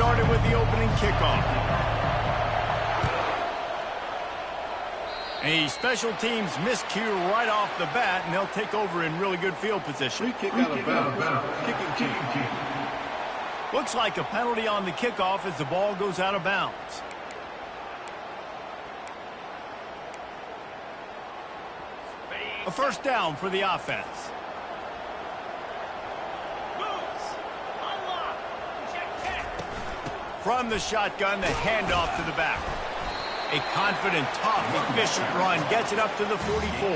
started with the opening kickoff. A special teams miscue right off the bat, and they'll take over in really good field position. Free kick out of bounds. Kicking team. Looks like a penalty on the kickoff as the ball goes out of bounds. A first down for the offense. From the shotgun, the handoff to the back. A confident, tough, efficient run gets it up to the 44.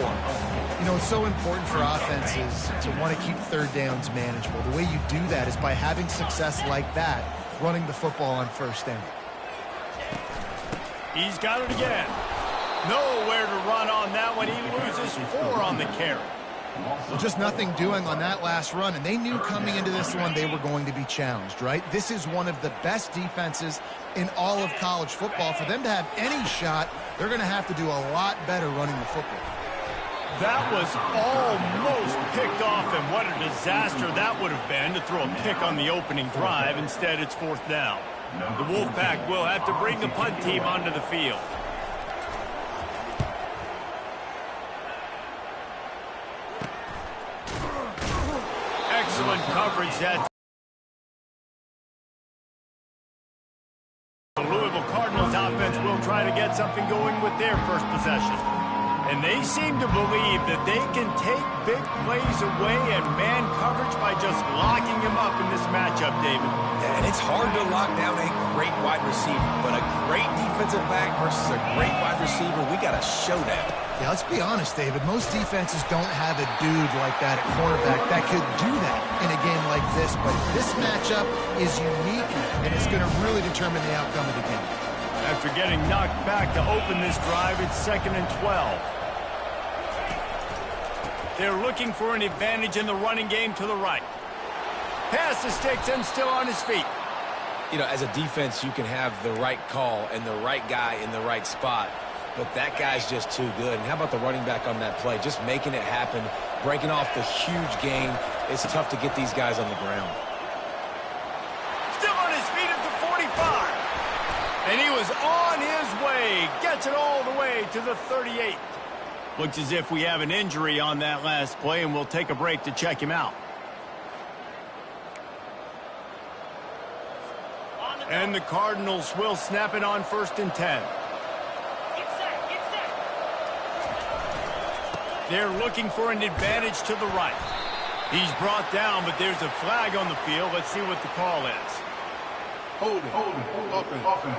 You know, it's so important for offenses to want to keep third downs manageable. The way you do that is by having success like that, running the football on first down. He's got it again. Nowhere to run on that one. He loses 4 on the carry. Well, just nothing doing on that last run, and they knew coming into this one they were going to be challenged, right? This is one of the best defenses in all of college football. For them to have any shot, they're going to have to do a lot better running the football. That was almost picked off, and what a disaster that would have been to throw a pick on the opening drive. Instead, it's 4th down. The Wolfpack will have to bring the punt team onto the field. Excellent coverage that the Louisville Cardinals offense will try to get something going with their first possession. And they seem to believe that they can take big plays away and man coverage by just locking him up in this matchup, David. Yeah, and it's hard to lock down a great wide receiver, but a great defensive back versus a great wide receiver, we got a showdown. Yeah, let's be honest, David. Most defenses don't have a dude like that at cornerback that could do that in a game like this, but this matchup is unique, and it's going to really determine the outcome of the game. After getting knocked back to open this drive, it's 2nd and 12. They're looking for an advantage in the running game to the right. Pass the sticks and still on his feet. You know, as a defense, you can have the right call and the right guy in the right spot, but that guy's just too good. And how about the running back on that play? Just making it happen, breaking off the huge gain. It's tough to get these guys on the ground. Still on his feet at the 45. And he was on his way. Gets it all the way to the 38. Looks as if we have an injury on that last play, and we'll take a break to check him out. And the Cardinals will snap it on 1st and 10. They're looking for an advantage to the right. He's brought down, but there's a flag on the field. Let's see what the call is. Holding. Offense.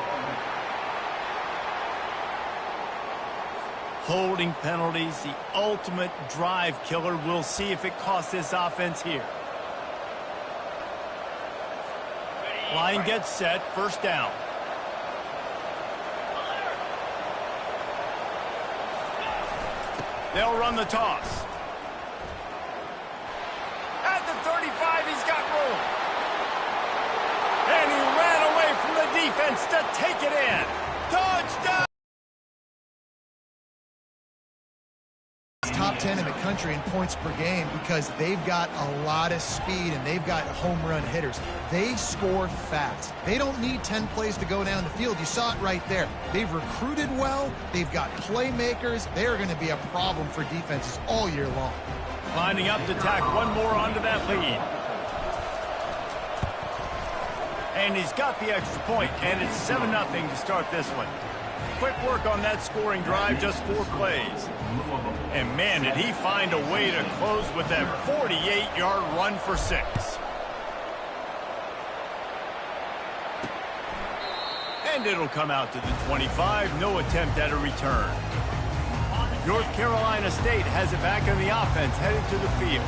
Holding penalties, the ultimate drive killer. We'll see if it costs this offense here. Line gets set, 1st down. They'll run the toss. At the 35, he's got room. And he ran away from the defense to take it in. Touchdown! Top 10 in the country in points per game because they've got a lot of speed and they've got home run hitters. They score fast. They don't need 10 plays to go down the field. You saw it right there. They've recruited well. They've got playmakers. They're going to be a problem for defenses all year long. Lining up to tack one more onto that lead. And he's got the extra point, and it's 7-0 to start this one. Quick work on that scoring drive, just 4 plays. And man, did he find a way to close with that 48-yard run for 6. And it'll come out to the 25. No attempt at a return. North Carolina State has it back on the offense, headed to the field.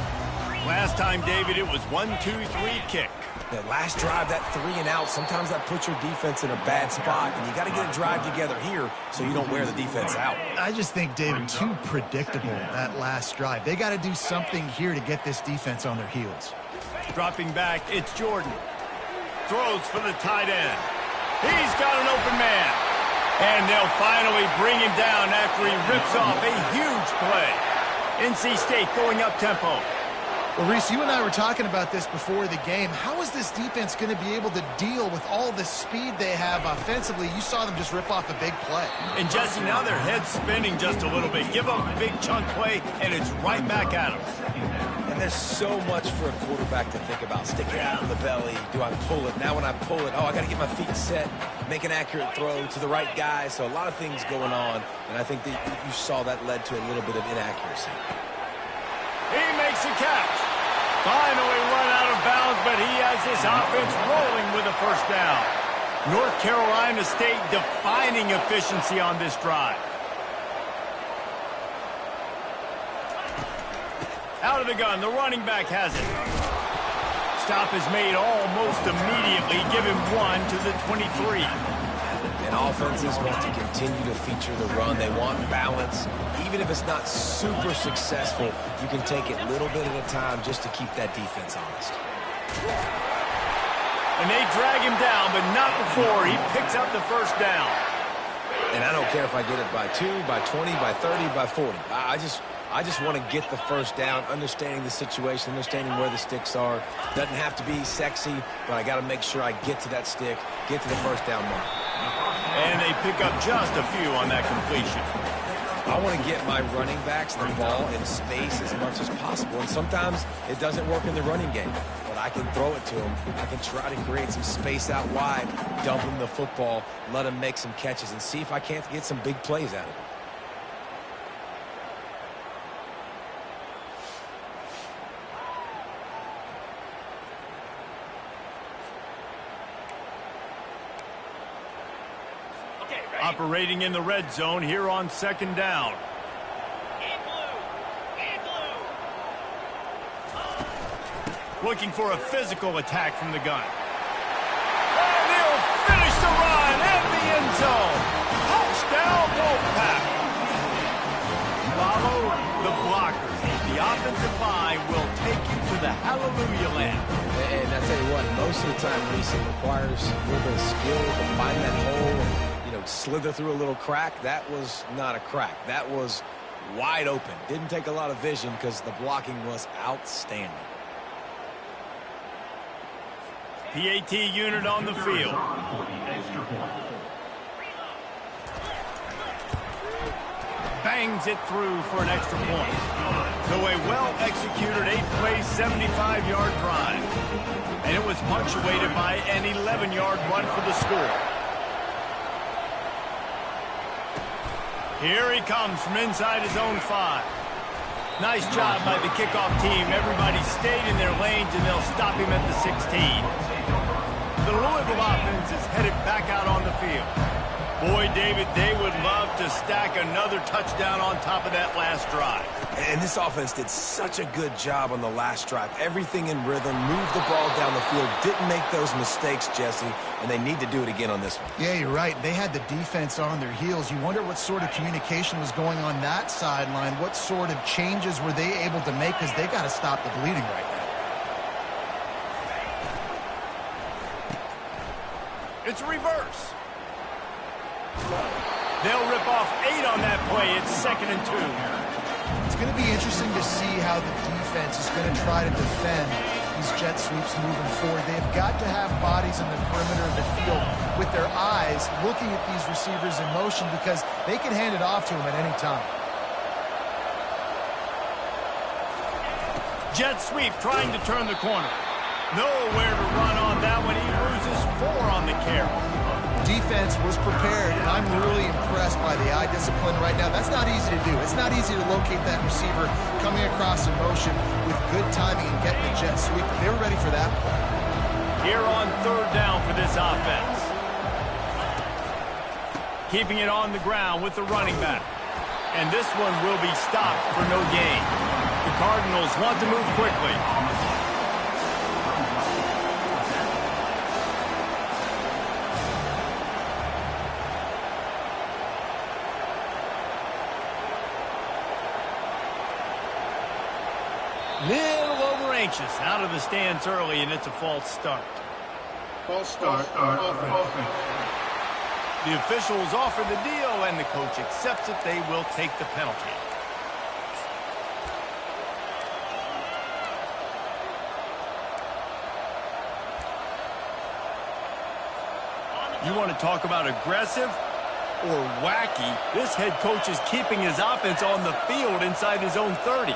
Last time, David, it was 1-2-3 kick. That last drive, that 3 and out, sometimes that puts your defense in a bad spot, and you got to get a drive together here so you don't wear the defense out. I just think, David, too predictable, that last drive. They got to do something here to get this defense on their heels. Dropping back, it's Jordan. Throws for the tight end. He's got an open man. And they'll finally bring him down after he rips off a huge play. NC State going up tempo. Well, Reese, you and I were talking about this before the game. How is this defense going to be able to deal with all the speed they have offensively? You saw them just rip off a big play. And, Jesse, now their head's spinning just a little bit. Give them a big chunk play, and it's right back at them. And there's so much for a quarterback to think about. Stick it out of the belly. Do I pull it? Now when I pull it, I got to get my feet set, make an accurate throw to the right guy. So a lot of things going on, and I think that you saw that led to a little bit of inaccuracy. He makes a catch. Finally run out of bounds, but he has this offense rolling with a first down. North Carolina State defining efficiency on this drive. Out of the gun, the running back has it. Stop is made almost immediately. Give him 1 to the 23. And offenses want to continue to feature the run. They want balance. Even if it's not super successful, you can take it little bit at a time just to keep that defense honest. And they drag him down, but not before he picks up the first down. And I don't care if I get it by 2, by 20, by 30, by 40. I just want to get the first down, understanding the situation, understanding where the sticks are. Doesn't have to be sexy, but I got to make sure I get to that stick, get to the first down mark. And they pick up just a few on that completion. I want to get my running backs the ball in space as much as possible. And sometimes it doesn't work in the running game, but I can throw it to them. I can try to create some space out wide, dump them the football, let them make some catches, and see if I can't get some big plays out of it. Operating in the red zone here on second down. Looking for a physical attack from the gun. And he'll finish the run in the end zone. Touchdown, Wolfpack. Follow the blockers. The offensive line will take you to the hallelujah land. And I tell you what, most of the time, Reese, it requires a little bit of skill to find that hole. Slither through a little crack. That was not a crack. That was wide open. Didn't take a lot of vision because the blocking was outstanding. PAT unit on the field. Bangs it through for an extra point. So a well-executed 8-play, 75-yard drive. And it was punctuated by an 11-yard run for the score. Here he comes from inside his own 5. Nice job by the kickoff team. Everybody stayed in their lanes, and they'll stop him at the 16. The Louisville offense is headed back out on the field. Boy, David, they would love to stack another touchdown on top of that last drive. And this offense did such a good job on the last drive. Everything in rhythm, moved the ball down the field, didn't make those mistakes, Jesse, and they need to do it again on this one. Yeah, you're right. They had the defense on their heels. You wonder what sort of communication was going on that sideline. What sort of changes were they able to make, because they got to stop the bleeding right now. It's a reverse. They'll rip off 8 on that play. It's 2nd and 2. It's going to be interesting to see how the defense is going to try to defend these jet sweeps moving forward. They've got to have bodies in the perimeter of the field with their eyes looking at these receivers in motion, because they can hand it off to them at any time. Jet sweep trying to turn the corner. Nowhere to run on that one. He loses 4 on the carry. Defense was prepared, and I'm really impressed by the eye discipline right now. That's not easy to do. It's not easy to locate that receiver coming across in motion with good timing and getting the jet sweep. They were ready for that play. Here on 3rd down for this offense. Keeping it on the ground with the running back. And this one will be stopped for no gain. The Cardinals want to move quickly. Little over anxious, out of the stands early, and it's a false start. False start. Offense. The officials offer the deal, and the coach accepts it. They will take the penalty. You want to talk about aggressive or wacky? This head coach is keeping his offense on the field inside his own 30.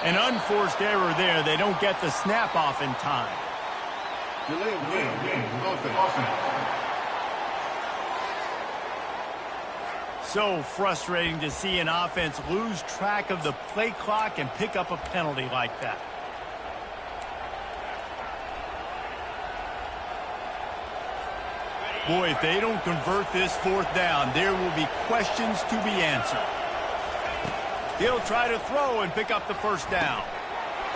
An unforced error there. They don't get the snap off in time. Delay of game. Offense. So frustrating to see an offense lose track of the play clock and pick up a penalty like that. Boy, if they don't convert this fourth down, there will be questions to be answered. He'll try to throw and pick up the first down.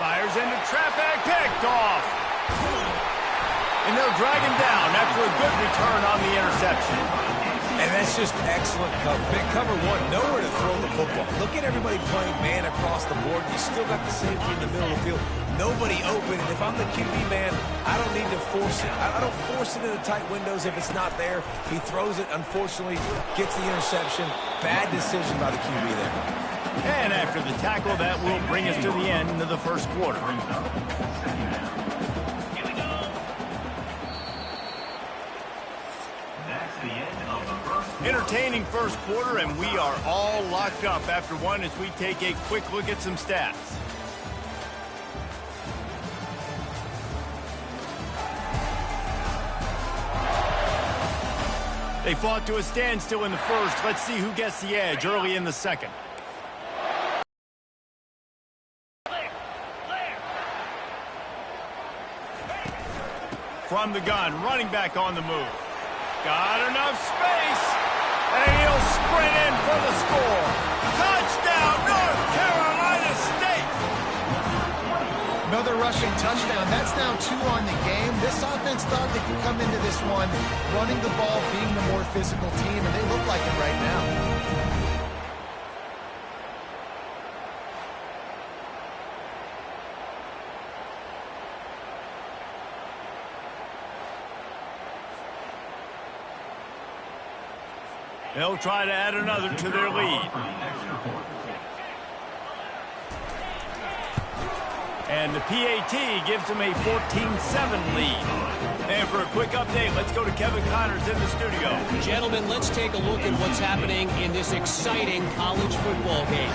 Fires into traffic, picked off. And they'll drag him down after a good return on the interception. And that's just excellent cover. Big cover one, nowhere to throw the football. Look at everybody playing man across the board. You still got the safety in the middle of the field. Nobody open. And if I'm the QB man, I don't need to force it. I don't force it into tight windows if it's not there. He throws it, unfortunately, gets the interception. Bad decision by the QB there. And after the tackle, that will bring us to the end of the first quarter. Entertaining first quarter, and we are all locked up after one as we take a quick look at some stats. They fought to a standstill in the first. Let's see who gets the edge early in the second. From the gun, running back on the move. Got enough space, and he'll sprint in for the score. Touchdown, North Carolina State! Another rushing touchdown. That's now 2 on the game. This offense thought they could come into this one running the ball, being the more physical team, and they look like it right now. They'll try to add another to their lead. And the PAT gives them a 14-7 lead. And for a quick update, let's go to Kevin Connors in the studio. Gentlemen, let's take a look at what's happening in this exciting college football game.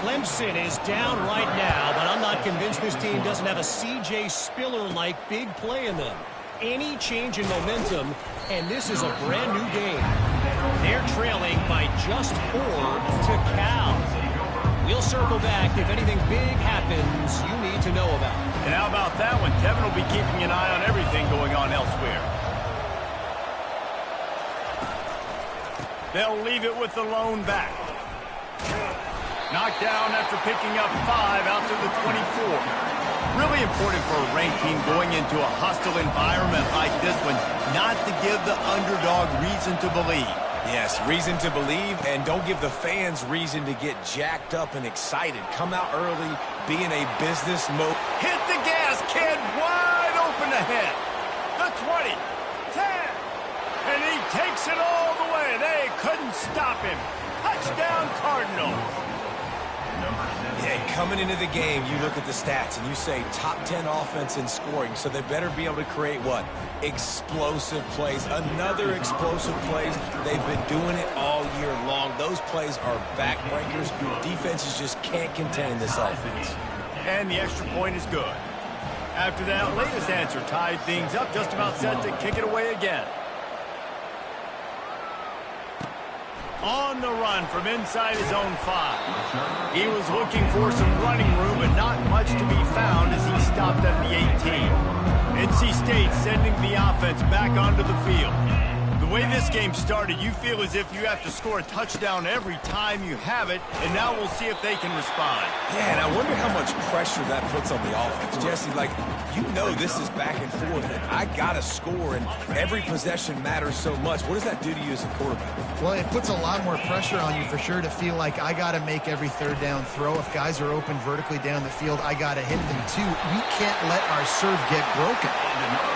Clemson is down right now, but I'm not convinced this team doesn't have a C.J. Spiller-like big play in them. Any change in momentum, and this is a brand new game. They're trailing by just 4 to Cal. We'll circle back if anything big happens you need to know about. And how about that one? Kevin will be keeping an eye on everything going on elsewhere. They'll leave it with the lone back. Knocked down after picking up 5 out to the 24. Really important for a ranked team going into a hostile environment like this one, not to give the underdog reason to believe. Yes, reason to believe, and don't give the fans reason to get jacked up and excited. Come out early, be in a business mode. Hit the gas, kid, wide open ahead. The 20, 10, and he takes it all the way. They couldn't stop him. Touchdown, Cardinals. Yeah, coming into the game, you look at the stats and you say top 10 offense in scoring, so they better be able to create what? Explosive plays. Another explosive plays. They've been doing it all year long. Those plays are backbreakers. Defenses just can't contain this offense. And the extra point is good. After that latest answer tied things up, just about set to kick it away again. On the run from inside his own 5. He was looking for some running room, but not much to be found as he stopped at the 18. NC State sending the offense back onto the field. The way this game started, you feel as if you have to score a touchdown every time you have it, and now we'll see if they can respond. Yeah, and I wonder how much pressure that puts on the offense. Jesse, like, you know this is back and forth, and I got to score, and every possession matters so much. What does that do to you as a quarterback? Well, it puts a lot more pressure on you for sure to feel like I got to make every third down throw. If guys are open vertically down the field, I got to hit them too. We can't let our serve get broken.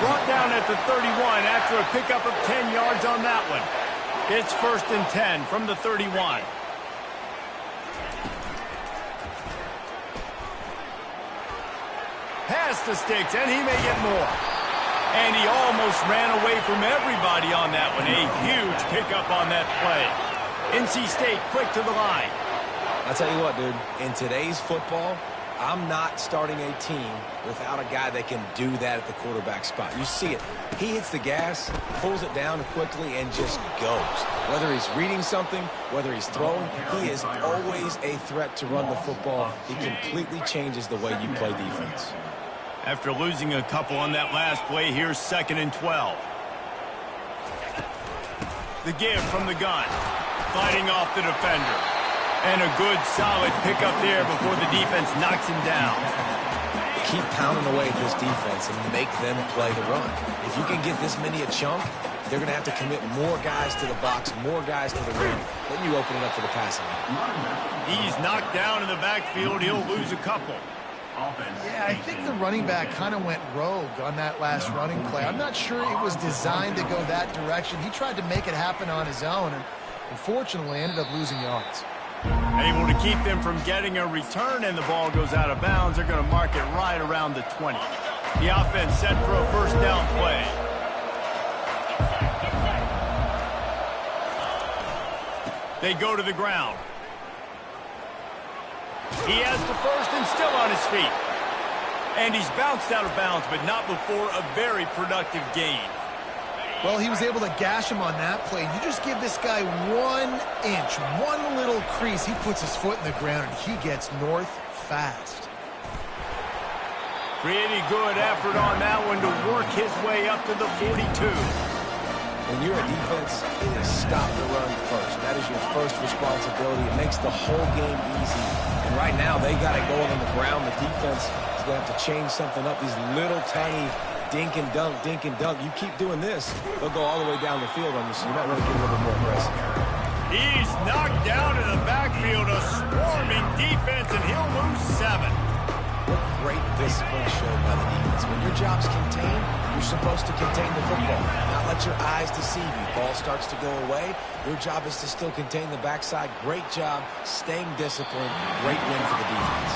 Brought down at the 31 after a pickup of 10 yards on that one. It's 1st and 10 from the 31. past the sticks, and he may get more. And he almost ran away from everybody on that one. A huge pickup on that play. NC State quick to the line. I'll tell you what, dude. In today's football, I'm not starting a team without a guy that can do that at the quarterback spot. You see it. He hits the gas, pulls it down quickly, and just goes. Whether he's reading something, whether he's throwing, he is always a threat to run the football. He completely changes the way you play defense. After losing a couple on that last play, here's 2nd and 12. The give from the gun. Fighting off the defender. And a good, solid pickup there before the defense knocks him down. Keep pounding away at this defense and make them play the run. If you can get this many a chunk, they're going to have to commit more guys to the box, more guys to the rim. Then you open it up for the passing game. He's knocked down in the backfield. He'll lose a couple. Yeah, I think the running back kind of went rogue on that last running play. I'm not sure it was designed to go that direction. He tried to make it happen on his own, and unfortunately ended up losing yards. Able to keep them from getting a return, and the ball goes out of bounds. They're going to mark it right around the 20. The offense set for a first down play. They go to the ground. He has the first and still on his feet. And he's bounced out of bounds, but not before a very productive gain. Well, he was able to gash him on that play. You just give this guy 1 inch, one little crease. He puts his foot in the ground, and he gets north fast. Pretty good effort on that one to work his way up to the 42. When you're a defense, it is stop the run first. That is your first responsibility. It makes the whole game easy. And right now, they got it going on the ground. The defense is going to have to change something up. These little tiny dink and dunk, dink and dunk. You keep doing this, they'll go all the way down the field on you, so you might want to get a little bit more aggressive. He's knocked down in the backfield, a swarming defense, and he'll lose 7. What great discipline showed by the defense. When your job's contained, you're supposed to contain the football, not let your eyes deceive you. Ball starts to go away. Your job is to still contain the backside. Great job staying disciplined. Great win for the defense.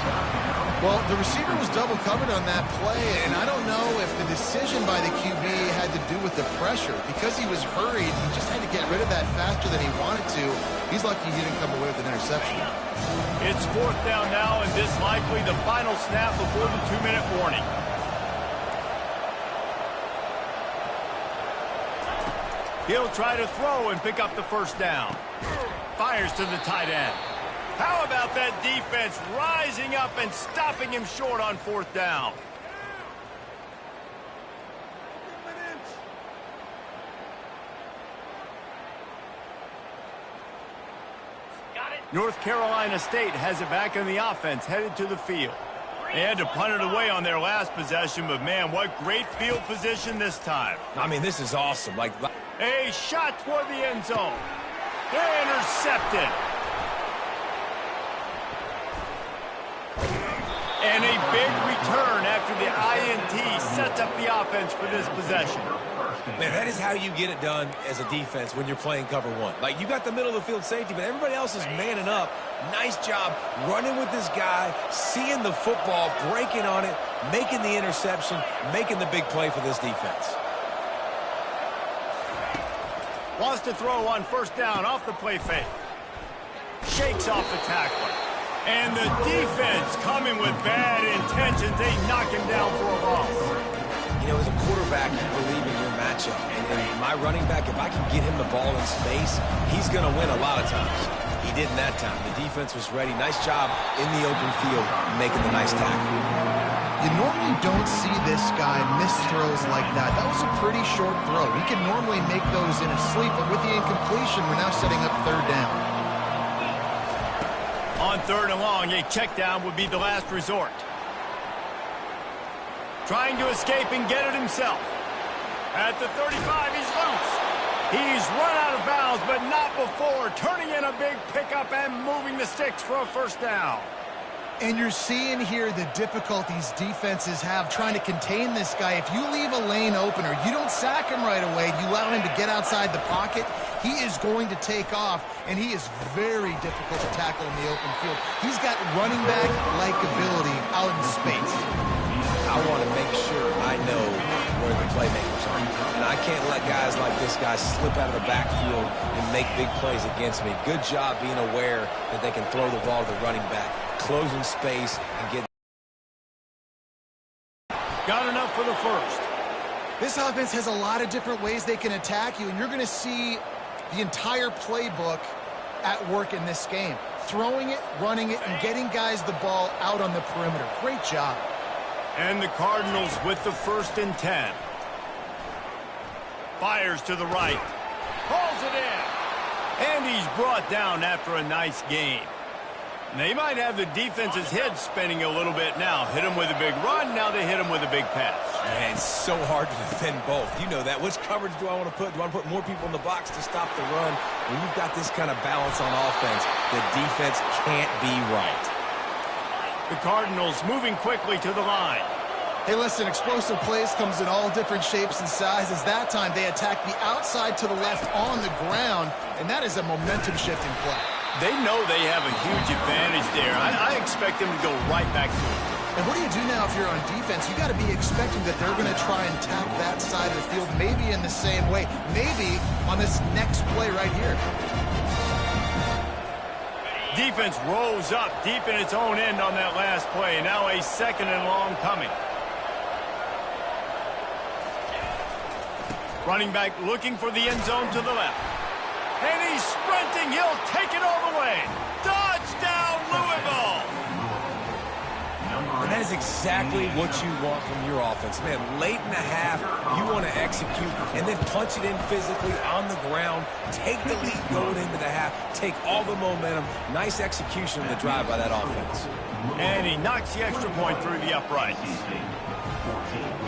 Well, the receiver was double covered on that play, and I don't know if the decision by the QB had to do with the pressure. Because he was hurried, he just had to get rid of that faster than he wanted to. He's lucky he didn't come away with an interception. It's 4th down now, and this likely the final snap before the 2-minute warning. He'll try to throw and pick up the first down. Fires to the tight end. How about that defense rising up and stopping him short on 4th down? North Carolina State has it back in the offense, headed to the field. They had to punt it away on their last possession, but man, what great field position this time. I mean, this is awesome. A shot toward the end zone. They're intercepted. And a big return after the INT sets up the offense for this possession. Man, that is how you get it done as a defense when you're playing cover 1. Like, you got the middle of the field safety, but everybody else is manning up. Nice job running with this guy, seeing the football, breaking on it, making the interception, making the big play for this defense. Wants to throw on 1st down off the play fake. Shakes off the tackler. And the defense coming with bad intentions. They knock him down for a loss. You know, as a quarterback, you believe in your matchup. And my running back, if I can get him the ball in space, he's going to win a lot of times. He did in that time. The defense was ready. Nice job in the open field making the nice tackle. You normally don't see this guy miss throws like that. That was a pretty short throw. We can normally make those in a sleep, but with the incompletion, we're now setting up 3rd down. On 3rd and long, a check down would be the last resort. Trying to escape and get it himself. At the 35, he's loose. He's run out of bounds, but not before turning in a big pickup and moving the sticks for a 1st down. And you're seeing here the difficulties defenses have trying to contain this guy. If you leave a lane open or you don't sack him right away, you allow him to get outside the pocket, he is going to take off, and he is very difficult to tackle in the open field. He's got running back-like ability out in space. I want to make sure I know where the playmakers are. And I can't let guys like this guy slip out of the backfield and make big plays against me. Good job being aware that they can throw the ball to the running back, closing space, and get. Got enough for the first. This offense has a lot of different ways they can attack you, and you're going to see the entire playbook at work in this game. Throwing it, running it, and getting guys the ball out on the perimeter. Great job. And the Cardinals with the 1st and 10. Fires to the right. Pulls it in. And he's brought down after a nice gain. They might have the defense's head spinning a little bit now. Hit him with a big run, now they hit him with a big pass. Man, it's so hard to defend both. You know that. Which coverage do I want to put? Do I want to put more people in the box to stop the run? When you've got this kind of balance on offense, the defense can't be right. The Cardinals moving quickly to the line. Hey, listen, explosive plays comes in all different shapes and sizes. That time they attack the outside to the left on the ground, and that is a momentum-shifting play. They know they have a huge advantage there. I expect them to go right back to it. And what do you do now if you're on defense? You got to be expecting that they're going to try and tap that side of the field, maybe in the same way, maybe on this next play right here. Defense rolls up deep in its own end on that last play. Now a 2nd and long coming. Running back looking for the end zone to the left. And he's sprinting. He'll take it all the way. Touchdown, Louisville. And that is exactly what you want from your offense. Man, late in the half, you want to execute and then punch it in physically on the ground. Take the lead going into the half. Take all the momentum. Nice execution of the drive by that offense. And he knocks the extra point through the uprights.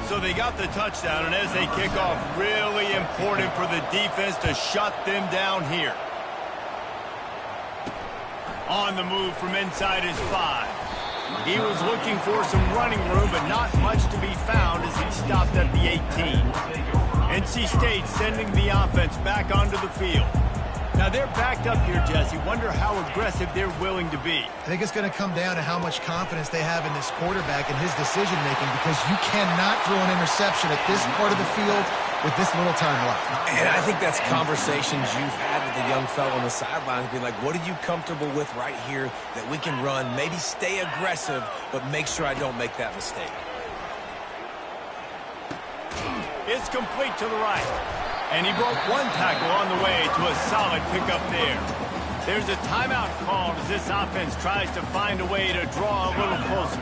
So they got the touchdown, and as they kick off, really important for the defense to shut them down here. On the move from inside his 5. He was looking for some running room, but not much to be found as he stopped at the 18. NC State sending the offense back onto the field. Now they're backed up here, Jesse. Wonder how aggressive they're willing to be. I think it's going to come down to how much confidence they have in this quarterback and his decision-making, because you cannot throw an interception at this part of the field with this little time left. And I think that's conversations you've had with the young fellow on the sidelines, being like, what are you comfortable with right here that we can run? Maybe stay aggressive, but make sure I don't make that mistake. It's complete to the right. And he broke one tackle on the way to a solid pickup there. There's a timeout called as this offense tries to find a way to draw a little closer.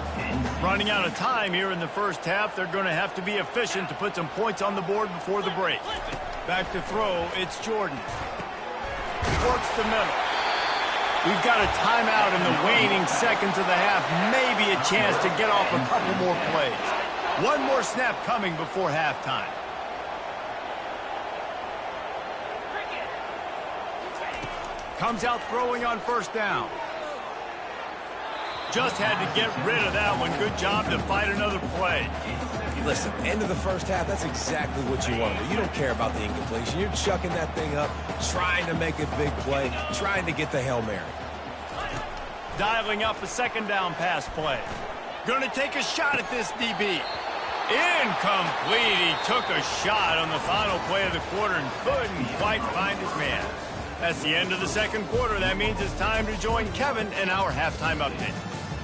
Running out of time here in the first half, they're going to have to be efficient to put some points on the board before the break. Back to throw, it's Jordan. Works the middle. We've got a timeout in the waning seconds of the half. Maybe a chance to get off a couple more plays. One more snap coming before halftime. Comes out throwing on 1st down. Just had to get rid of that one. Good job to fight another play. Listen, end of the first half, that's exactly what you want to do. You don't care about the incompletion. You're chucking that thing up, trying to make a big play, trying to get the Hail Mary. Dialing up a 2nd down pass play. Going to take a shot at this DB. Incomplete. He took a shot on the final play of the quarter and couldn't quite find his man. That's the end of the 2nd quarter. That means it's time to join Kevin in our halftime update.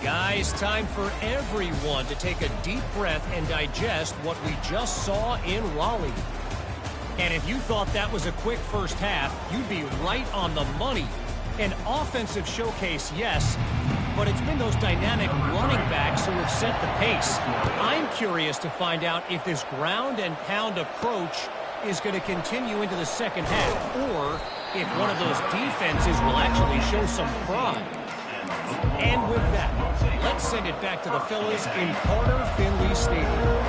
Guys, time for everyone to take a deep breath and digest what we just saw in Raleigh. And if you thought that was a quick first half, you'd be right on the money. An offensive showcase, yes, but it's been those dynamic running backs who have set the pace. I'm curious to find out if this ground and pound approach is going to continue into the second half, or if one of those defenses will actually show some pride. And with that, let's send it back to the fellas in Carter Finley Stadium.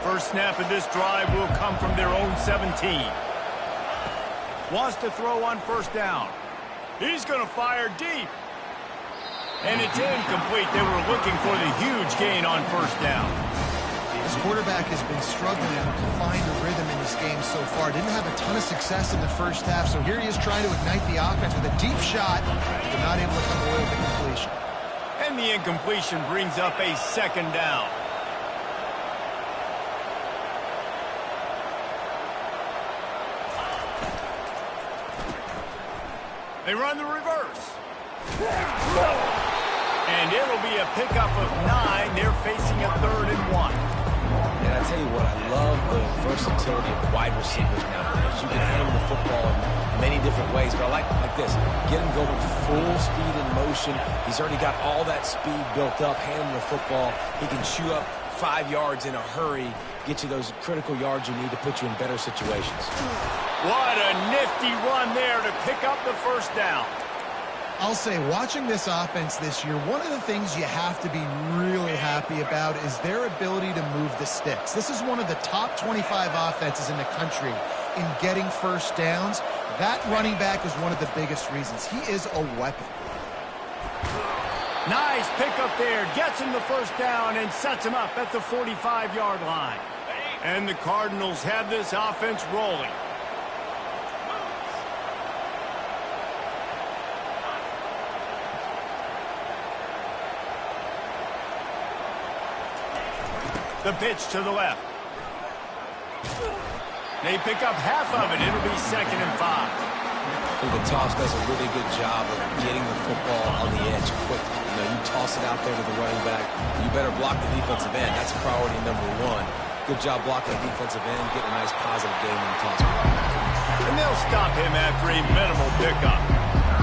First snap of this drive will come from their own 17. Wants to throw on 1st down. He's going to fire deep. And it's incomplete. They were looking for the huge gain on 1st down. This quarterback has been struggling to find a rhythm in this game so far. Didn't have a ton of success in the first half, so here he is trying to ignite the offense with a deep shot, but not able to come away with the completion. And the incompletion brings up a 2nd down. They run the reverse. And it'll be a pickup of 9. They're facing a 3rd and 1. And I tell you what, I love the versatility of the wide receivers nowadays. You can handle the football in many different ways, but I like this. Get him going full speed in motion. He's already got all that speed built up, handling the football. He can chew up 5 yards in a hurry, get you those critical yards you need to put you in better situations. What a nifty run there to pick up the first down. I'll say, watching this offense this year, one of the things you have to be really happy about is their ability to move the sticks. This is one of the top 25 offenses in the country in getting first downs. That running back is one of the biggest reasons. He is a weapon. Nice pickup there. Gets him the first down and sets him up at the 45-yard line. And the Cardinals have this offense rolling. The pitch to the left. They pick up half of it. It'll be 2nd and 5. I think the toss does a really good job of getting the football on the edge quickly. You know, you toss it out there to the running back. You better block the defensive end. That's priority number 1. Good job blocking the defensive end, getting a nice positive game when you toss it. And they'll stop him after a minimal pickup.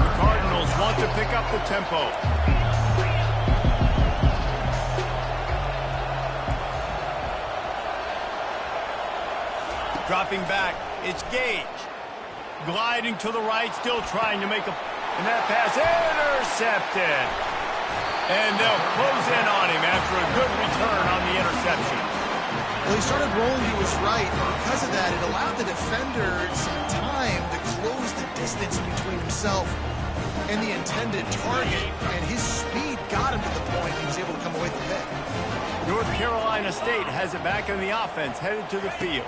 The Cardinals want to pick up the tempo. Dropping back, it's Gage. Gliding to the right, still trying to make a... And that pass intercepted. And they'll close in on him after a good return on the interception. Well, he started rolling to his right, and because of that, it allowed the defender some time to close the distance between himself and the intended target, and his speed got him to the point he was able to come away with the pick. North Carolina State has it back in the offense, headed to the field.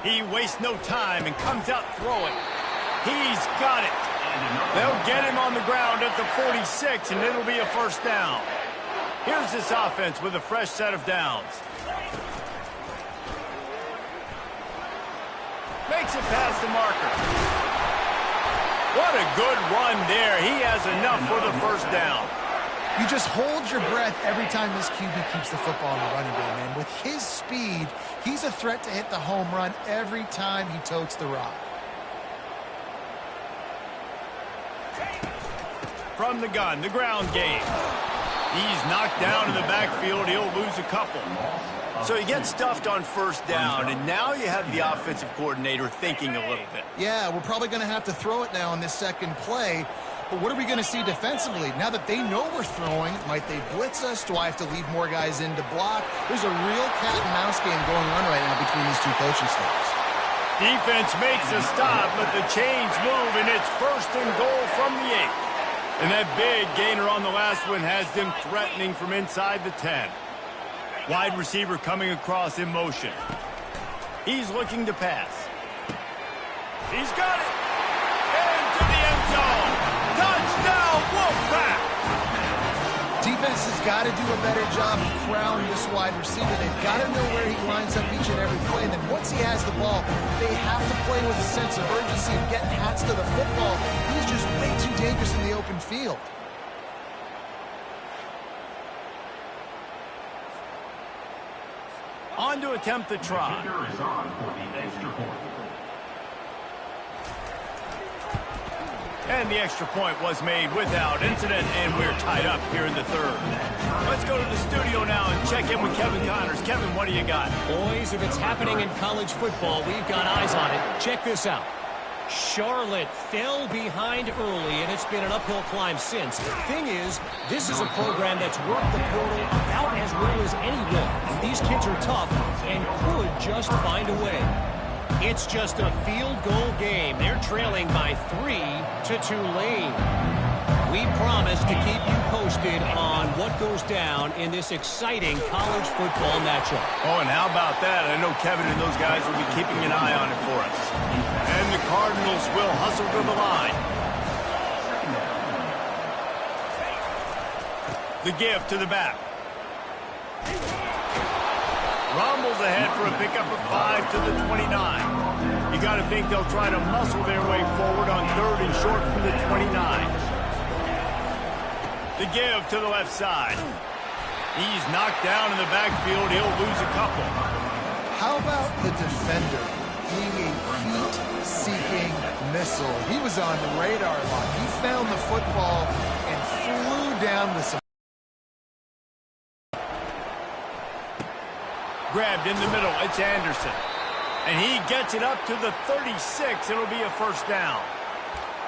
He wastes no time and comes out throwing. He's got it. They'll get him on the ground at the 46, and it'll be a first down. Here's this offense with a fresh set of downs. Makes it past the marker. What a good run there. He has enough for the first down. You just hold your breath every time this QB keeps the football in the running game, man. With his speed, he's a threat to hit the home run every time he totes the rock. From the gun, the ground game. He's knocked down in the backfield. He'll lose a couple. So he gets stuffed on first down, and now you have the offensive coordinator thinking a little bit. Yeah, we're probably going to have to throw it now on this second play. But what are we going to see defensively? Now that they know we're throwing, might they blitz us? Do I have to leave more guys in to block? There's a real cat and mouse game going on right now between these two coaching staffs. Defense makes a stop, but the chains move, and it's 1st and goal from the 8. And that big gainer on the last one has them threatening from inside the 10. Wide receiver coming across in motion. He's looking to pass. He's got it. Into the end zone. Touchdown, Wolfpack! Defense has got to do a better job of crowding this wide receiver. They've got to know where he lines up each and every play. And then once he has the ball, they have to play with a sense of urgency of getting hats to the football. He's just way too dangerous in the open field. On to attempt the try. And the extra point was made without incident, and we're tied up here in the 3rd. Let's go to the studio now and check in with Kevin Connors. Kevin, what do you got? Boys, if it's happening in college football, we've got eyes on it. Check this out. Charlotte fell behind early, and it's been an uphill climb since. Thing is, this is a program that's worked the portal about as well as any will. These kids are tough and could just find a way. It's just a field goal game. They're trailing by 3 to Tulane. We promise to keep you posted on what goes down in this exciting college football matchup. Oh, and how about that? I know Kevin and those guys will be keeping an eye on it for us. And the Cardinals will hustle to the line. The give to the back. Rumbles ahead for a pickup of 5 to the 29. He got to think they'll try to muscle their way forward on 3rd and short from the 29. The give to the left side. He's knocked down in the backfield. He'll lose a couple. How about the defender being a heat-seeking missile? He was on radar lock. He found the football and flew down the... Grabbed in the middle. It's Anderson. And he gets it up to the 36. It'll be a first down.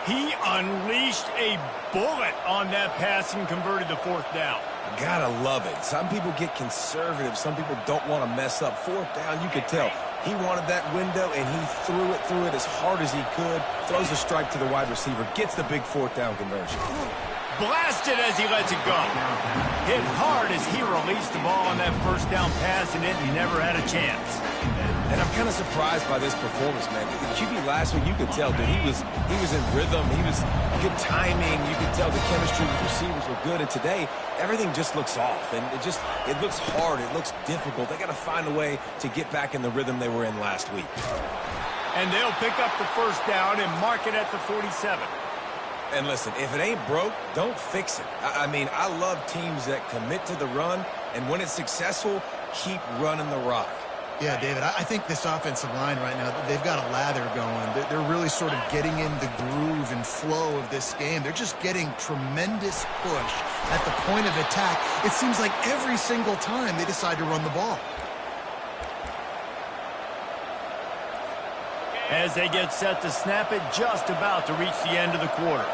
He unleashed a bullet on that pass and converted the 4th down. Gotta love it. Some people get conservative. Some people don't want to mess up. 4th down, you could tell. He wanted that window, and he threw it as hard as he could. Throws a strike to the wide receiver. Gets the big 4th down conversion. Blasted as he lets it go. Hit hard as he released the ball on that first down pass, and it never had a chance. And I'm kind of surprised by this performance, man. The QB last week, you could tell, dude, he was in rhythm. He was good timing. You could tell the chemistry with the receivers were good. And today, everything just looks off. And it looks hard. It looks difficult. They got to find a way to get back in the rhythm they were in last week. And they'll pick up the first down and mark it at the 47. And listen, if it ain't broke, don't fix it. I mean, I love teams that commit to the run, and when it's successful, keep running the rock. Yeah, David, I think this offensive line right now, they've got a lather going. They're really sort of getting in the groove and flow of this game. They're just getting tremendous push at the point of attack. It seems like every single time they decide to run the ball. As they get set to snap it, just about to reach the end of the quarter.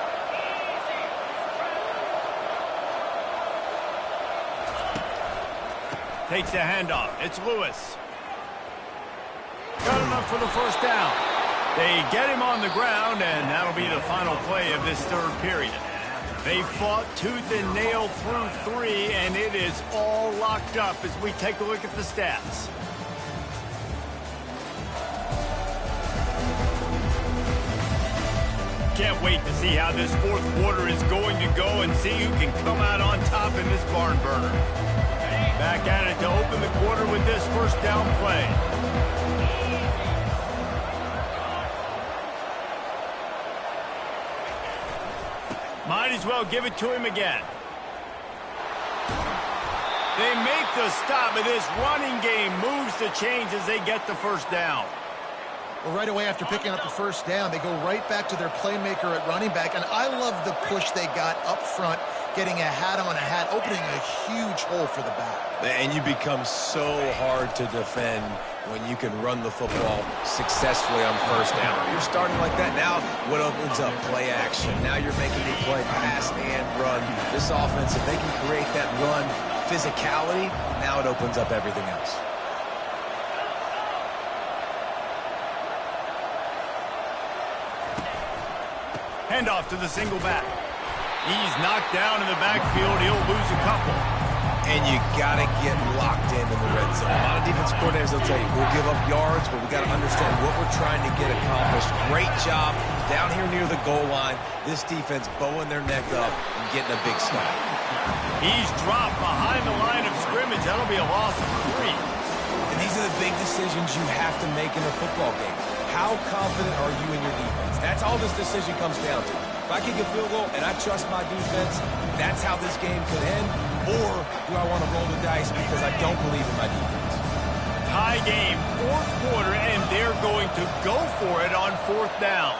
Takes the handoff. It's Lewis. Got enough for the first down. They get him on the ground, and that'll be the final play of this 3rd period. They fought tooth and nail through 3, and it is all locked up as we take a look at the stats. Can't wait to see how this 4th quarter is going to go and see who can come out on top in this barn burner. Back at it to open the quarter with this first down play. Might as well give it to him again. They make the stop, but this running game moves the chains as they get the first down. Well, right away after picking up the first down, they go right back to their playmaker at running back. And I love the push they got up front, getting a hat on a hat, opening a huge hole for the back. And you become so hard to defend when you can run the football successfully on first down. You're starting like that. Now what opens up? Play action. Now you're making me play pass and run. This offense, if they can create that run physicality, now it opens up everything else. Handoff to the single back. He's knocked down in the backfield. He'll lose a couple. And you got to get locked in the red zone. A lot of defensive coordinators will tell you, we'll give up yards, but we got to understand what we're trying to get accomplished. Great job down here near the goal line. This defense bowing their neck up and getting a big stop. He's dropped behind the line of scrimmage. That'll be a loss of 3. And these are the big decisions you have to make in a football game. How confident are you in your defense? That's all this decision comes down to. If I kick a field goal and I trust my defense, that's how this game could end. Or do I want to roll the dice because I don't believe in my defense? Tie game, 4th quarter, and they're going to go for it on 4th down.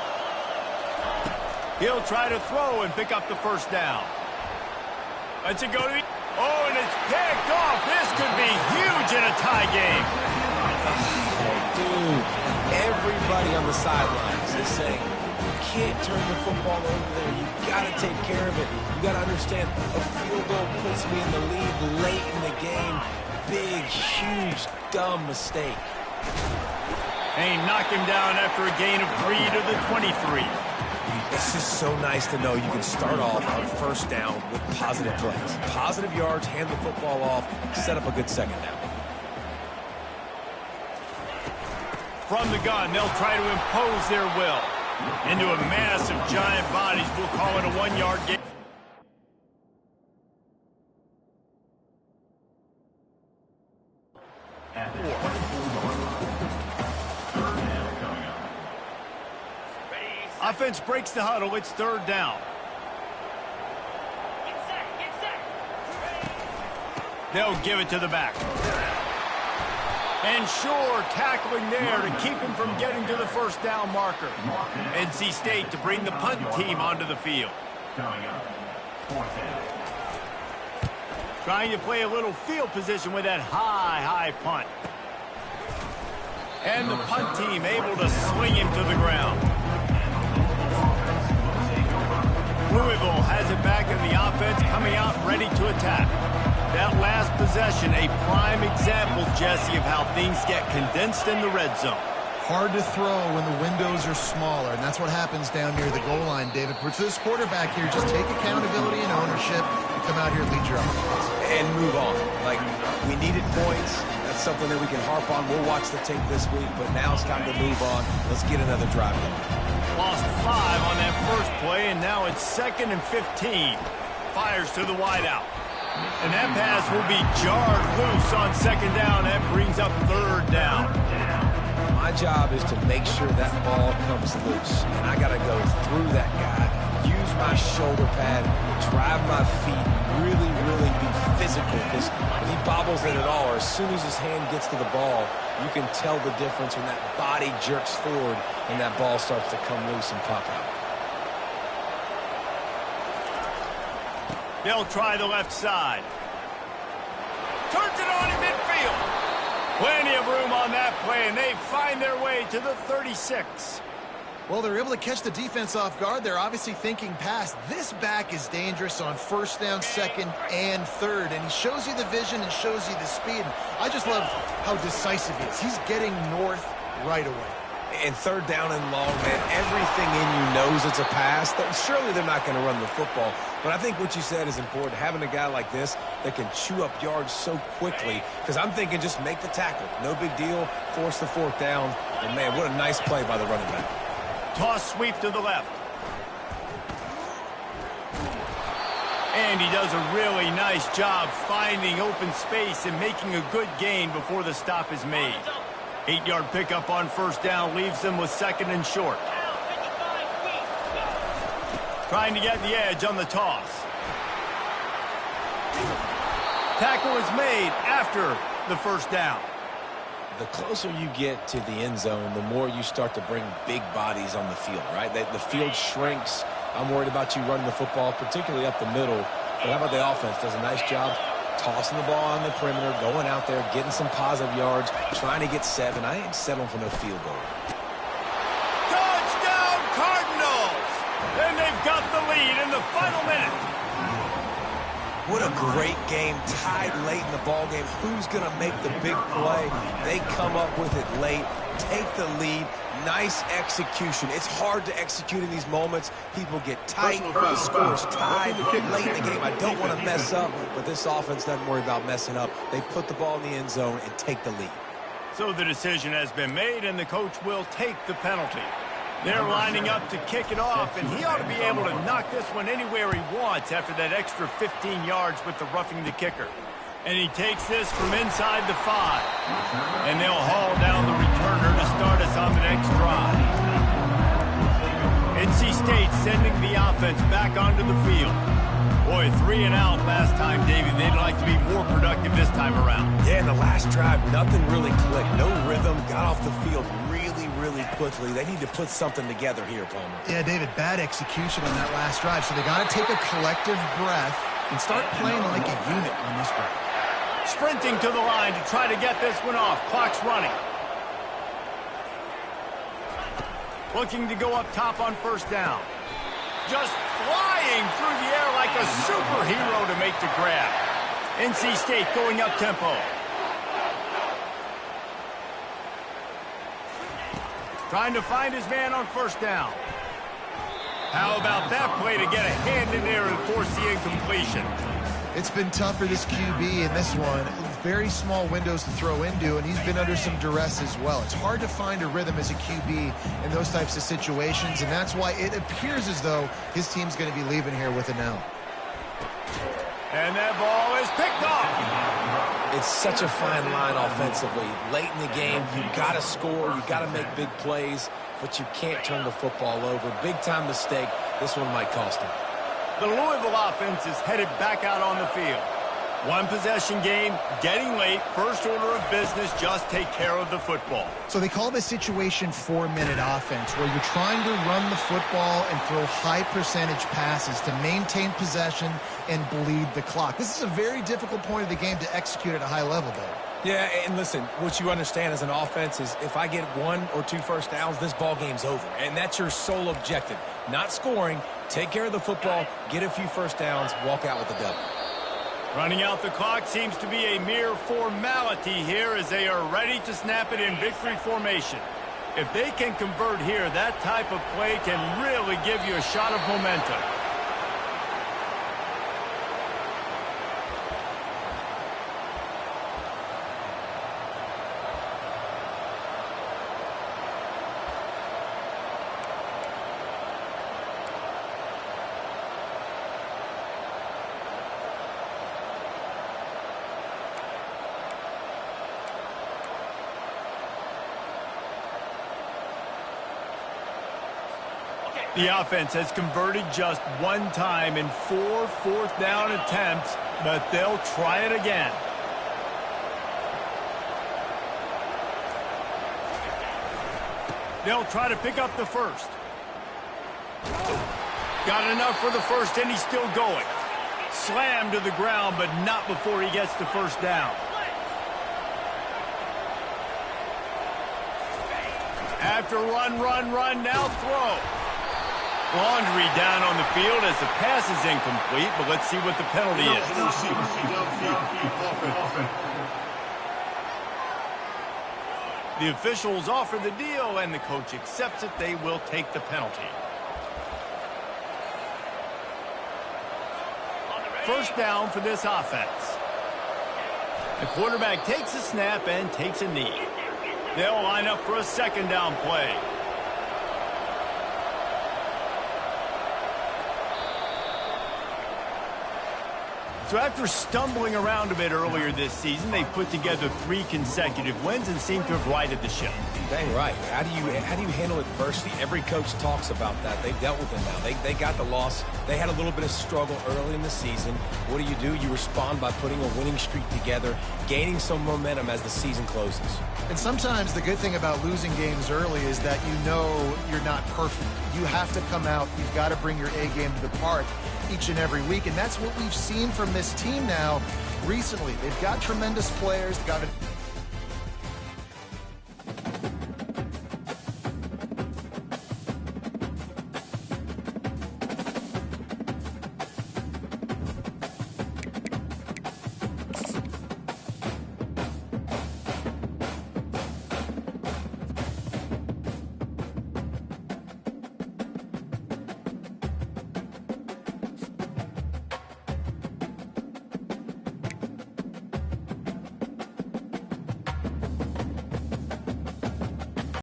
He'll try to throw and pick up the first down. Let's it go to... Oh, and it's picked off. This could be huge in a tie game. Dude, everybody on the sidelines is saying, you can't turn the football over there. You got to take care of it. You got to understand, a field goal puts me in the lead late in the game. Big, huge, dumb mistake. They knock him down after a gain of 3 to the 23. It's just so nice to know you can start off on first down with positive plays. Positive yards, hand the football off, set up a good second down. From the gun, they'll try to impose their will into a mass of giant bodies. We'll call it a 1-yard gain. Offense breaks the huddle. It's third down. They'll give it to the back. And sure, tackling there to keep him from getting to the first down marker. NC State to bring the punt team onto the field. Trying to play a little field position with that high punt. And the punt team able to swing him to the ground. Louisville has it back in the offense, coming out ready to attack. That last possession, a prime example, Jesse, of how things get condensed in the red zone. Hard to throw when the windows are smaller, and that's what happens down near the goal line, David. For this quarterback here, just take accountability and ownership and come out here and lead your offense. And move on. Like, we needed points. That's something that we can harp on. We'll watch the tape this week, but now it's time to move on. Let's get another drive in. Lost 5 on that first play, and now it's 2nd and 15. Fires to the wideout. And that pass will be jarred loose on 2nd down. That brings up 3rd down. My job is to make sure that ball comes loose. And I got to go through that guy, use my shoulder pad, drive my feet, really be physical. Because if he bobbles it at all, or as soon as his hand gets to the ball, you can tell the difference when that body jerks forward and that ball starts to come loose and pop out. They'll try the left side. Turns it on in midfield. Plenty of room on that play, and they find their way to the 36. Well, they're able to catch the defense off guard. They're obviously thinking pass. This back is dangerous on 1st down, 2nd, and 3rd, and he shows you the vision and shows you the speed. I just love how decisive he is. He's getting north right away. And 3rd down and long, man, everything in you knows it's a pass. Surely they're not going to run the football. But I think what you said is important, having a guy like this that can chew up yards so quickly. Because I'm thinking just make the tackle. No big deal. Force the 4th down. And, man, what a nice play by the running back. Toss sweep to the left. And he does a really nice job finding open space and making a good gain before the stop is made. 8-yard pickup on 1st down leaves them with 2nd and short. Trying to get the edge on the toss. Tackle is made after the 1st down. The closer you get to the end zone, the more you start to bring big bodies on the field, right? The field shrinks. I'm worried about you running the football, particularly up the middle. But how about the offense? Does a nice job tossing the ball on the perimeter, going out there, getting some positive yards, trying to get 7. I ain't settling for no field goal. Touchdown, Cardinals! And they've got the lead in the final minute. What a great game, tied late in the ball game. Who's going to make the big play? They come up with it late, take the lead. Nice execution. It's hard to execute in these moments. People get tight, the score's tied late in the game. I don't want to mess up, but this offense doesn't worry about messing up. They put the ball in the end zone and take the lead. So the decision has been made, and the coach will take the penalty. They're lining up to kick it off, and he ought to be able to knock this one anywhere he wants after that extra 15 yards with the roughing the kicker. And he takes this from inside the 5. And they'll haul down the returner to start us on the next drive. NC State sending the offense back onto the field. Boy, 3 and out last time, Davey. They'd like to be more productive this time around. Yeah, in the last drive, nothing really clicked. No rhythm, got off the field really quickly. They need to put something together here, Palmer. Yeah, David, bad execution on that last drive. So they got to take a collective breath and start playing like a unit on this drive. Sprinting to the line to try to get this one off. Clock's running. Looking to go up top on 1st down. Just flying through the air like a superhero to make the grab. NC State going up tempo. Trying to find his man on 1st down. How about that play to get a hand in there and force the incompletion? It's been tough for this QB in this one. Very small windows to throw into, and he's been under some duress as well. It's hard to find a rhythm as a QB in those types of situations, and that's why it appears as though his team's going to be leaving here with an L. And that ball is picked off. It's such a fine line offensively. Late in the game, you got to score, you got to make big plays. but you can't turn the football over. Big-time mistake. This one might cost him. The Louisville offense is headed back out on the field. One possession game, getting late, first order of business, just take care of the football. So they call this situation 4-minute offense, where you're trying to run the football and throw high percentage passes to maintain possession and bleed the clock. This is a very difficult point of the game to execute at a high level, though. Yeah, and listen, what you understand as an offense is if I get 1 or 2 first downs, this ball game's over. And that's your sole objective. Not scoring, take care of the football, get a few first downs, walk out with the W. Running out the clock seems to be a mere formality here as they are ready to snap it in victory formation. If they can convert here, that type of play can really give you a shot of momentum. The offense has converted just one time in 4 fourth-down attempts, but they'll try it again. They'll try to pick up the first. Got enough for the first, and he's still going. Slammed to the ground, but not before he gets the first down. After run, now throw. Laundry down on the field as the pass is incomplete, but let's see what the penalty is. The officials offer the deal, and the coach accepts it. They will take the penalty. First down for this offense. The quarterback takes a snap and takes a knee. They'll line up for a second down play. So after stumbling around a bit earlier this season, they've put together 3 consecutive wins and seem to have righted the ship. Dang right. How do you handle adversity? Every coach talks about that. They've dealt with it now. They got the loss. They had a little bit of struggle early in the season. What do? You respond by putting a winning streak together, gaining some momentum as the season closes. And sometimes the good thing about losing games early is that you know you're not perfect. You have to come out. You've got to bring your A game to the park each and every week, and that's what we've seen from this team now recently. They've got tremendous players. They've got